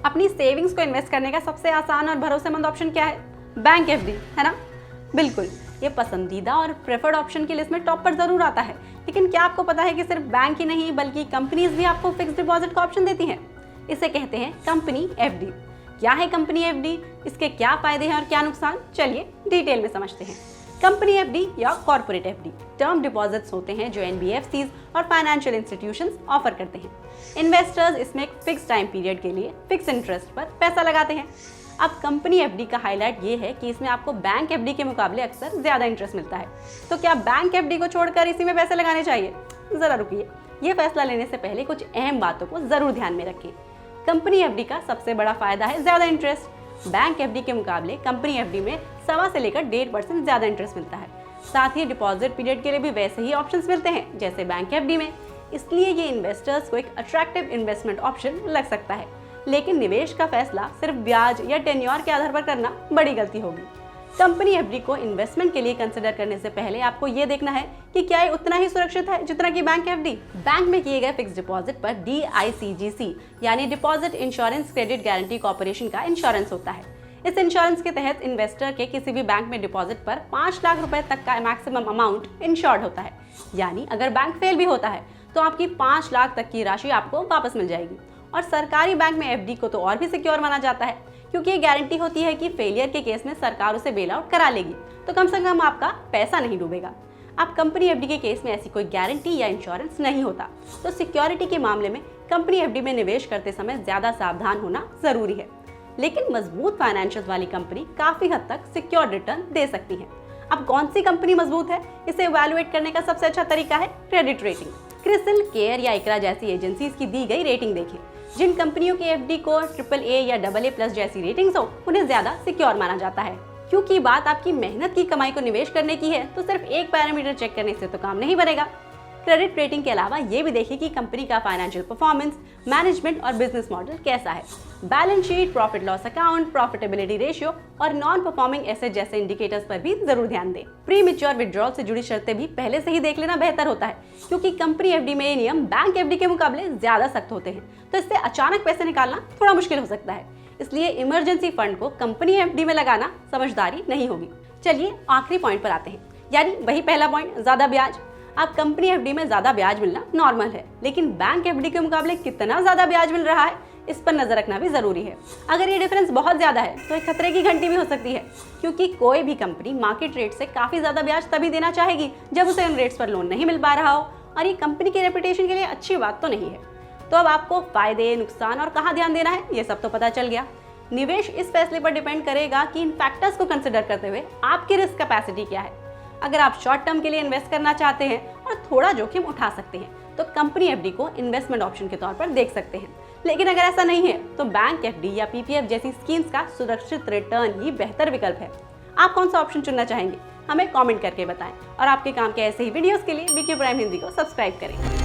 अपनी सेविंग्स को इन्वेस्ट करने का सबसे आसान और भरोसेमंद ऑप्शन क्या है? बैंक एफडी, है ना? बिल्कुल, ये पसंदीदा और प्रेफर्ड ऑप्शन की लिस्ट में टॉप पर जरूर आता है। लेकिन क्या आपको पता है कि सिर्फ बैंक ही नहीं बल्कि कंपनीज भी आपको फिक्स डिपॉजिट का ऑप्शन देती हैं? इसे कहते हैं कंपनी एफडी। क्या है कंपनी एफडी, इसके क्या फायदे हैं और क्या नुकसान, चलिए डिटेल में समझते हैं। कंपनी एफडी या कॉर्पोरेट एफडी टर्म डिपॉजिट्स होते हैं जो एनबीएफसीज और फाइनेंशियल इंस्टीट्यूशंस ऑफर करते हैं। इन्वेस्टर्स इसमें एक फिक्स टाइम पीरियड के लिए फिक्स इंटरेस्ट पर पैसा लगाते हैं। अब कंपनी एफडी का हाईलाइट ये है कि इसमें आपको बैंक एफडी के मुकाबले अक्सर ज्यादा इंटरेस्ट मिलता है। तो क्या बैंक एफडी को छोड़कर इसी में पैसे लगाने चाहिए? जरा रुकिए, ये फैसला लेने से पहले कुछ अहम बातों को जरूर ध्यान में रखें। कंपनी एफडी का सबसे बड़ा फायदा है ज्यादा इंटरेस्ट। बैंक एफडी के मुकाबले कंपनी एफडी में 1.25 से लेकर 1.5% ज्यादा इंटरेस्ट मिलता है। साथ ही डिपॉजिट पीरियड के लिए भी वैसे ही ऑप्शंस मिलते हैं जैसे बैंक एफडी में। इसलिए ये इन्वेस्टर्स को एक अट्रैक्टिव इन्वेस्टमेंट ऑप्शन लग सकता है। लेकिन निवेश का फैसला सिर्फ ब्याज या टेन्योर के आधार पर करना बड़ी गलती होगी। कंपनी एफडी को इन्वेस्टमेंट के लिए कंसिडर करने से पहले आपको ये देखना है कि क्या ये उतना ही सुरक्षित है जितना कि बैंक एफडी। बैंक में किए गए फिक्स डिपॉजिट पर डीआईसीजीसी यानी deposit insurance credit guarantee corporation का इंश्योरेंस होता है। इस इंश्योरेंस के तहत इन्वेस्टर के किसी भी बैंक में डिपॉजिट पर 5 लाख रुपए तक का मैक्सिमम अमाउंट इंश्योर्ड होता है। यानी अगर बैंक फेल भी होता है तो आपकी 5 लाख तक की राशि आपको वापस मिल जाएगी। और सरकारी बैंक में एफडी को तो और भी सिक्योर माना जाता है क्योंकि ये गारंटी होती है कि फेलियर के केस में सरकार उसे बेल आउट करा लेगी, तो कम से कम आपका पैसा नहीं डूबेगा। अब कंपनी एफडी के केस में ऐसी कोई गारंटी या इंश्योरेंस नहीं होता, तो सिक्योरिटी के मामले में कंपनी एफडी में निवेश करते समय ज्यादा सावधान होना जरूरी है। लेकिन मजबूत फाइनेंशियल वाली कंपनी काफी हद तक सिक्योर रिटर्न दे सकती है। अब कौन सी कंपनी मजबूत है, इसे इवैल्यूएट करने का सबसे अच्छा तरीका है क्रेडिट रेटिंग। क्रिसिल, केयर या इकरा जैसी एजेंसीज की दी गई रेटिंग देखें। जिन कंपनियों की एफडी को AAA या AA+ जैसी रेटिंग्स हो उन्हें ज्यादा सिक्योर माना जाता है। क्योंकि बात आपकी मेहनत की कमाई को निवेश करने की है तो सिर्फ एक पैरामीटर चेक करने से तो काम नहीं बनेगा। क्रेडिट रेटिंग के अलावा ये भी देखें कि कंपनी का फाइनेंशियल परफॉर्मेंस, मैनेजमेंट और बिजनेस मॉडल कैसा है। Balance sheet, profit loss account, profitability ratio और नॉन परफॉर्मिंग एसेट जैसे इंडिकेटर्स पर भी जरूर ध्यान दें। प्री मैच्योर विड्रॉल से जुड़ी शर्तें भी पहले से ही देख लेना बेहतर होता है क्योंकि कंपनी एफडी में ये नियम बैंक एफडी के मुकाबले ज्यादा सख्त होते हैं, तो इससे अचानक पैसे निकालना थोड़ा मुश्किल हो सकता है। इसलिए इमरजेंसी फंड को कंपनी एफडी में लगाना समझदारी नहीं होगी। चलिए आखिरी पॉइंट पर आते हैं, यानी वही पहला पॉइंट, ज्यादा ब्याज। अब कंपनी एफडी में ज्यादा ब्याज मिलना नॉर्मल है, लेकिन बैंक एफडी के मुकाबले कितना ज्यादा ब्याज मिल रहा है इस पर नजर रखना भी जरूरी है। अगर ये डिफरेंस बहुत ज्यादा है तो एक खतरे की घंटी भी हो सकती है क्योंकि कोई भी कंपनी मार्केट रेट से काफी ज्यादा ब्याज तभी देना चाहेगी जब उसे उन रेट्स पर लोन नहीं मिल पा रहा हो, और ये कंपनी की रेपुटेशन के लिए अच्छी बात तो नहीं है। तो अब आपको फायदे, नुकसान और कहाँ ध्यान देना है ये सब तो पता चल गया। निवेश इस फैसले पर डिपेंड करेगा कि इन फैक्टर्स को कंसिडर करते हुए आपकी रिस्क कैपेसिटी क्या है। अगर आप शॉर्ट टर्म के लिए इन्वेस्ट करना चाहते हैं और थोड़ा जोखिम उठा सकते हैं तो कंपनी एफडी को इन्वेस्टमेंट ऑप्शन के तौर पर देख सकते हैं। लेकिन अगर ऐसा नहीं है तो बैंक एफडी या पीपीएफ जैसी स्कीम्स का सुरक्षित रिटर्न ही बेहतर विकल्प है। आप कौन सा ऑप्शन चुनना चाहेंगे हमें कमेंट करके बताएं और आपके काम के ऐसे ही वीडियोस के लिए बीक्यू प्राइम हिंदी को सब्सक्राइब करें।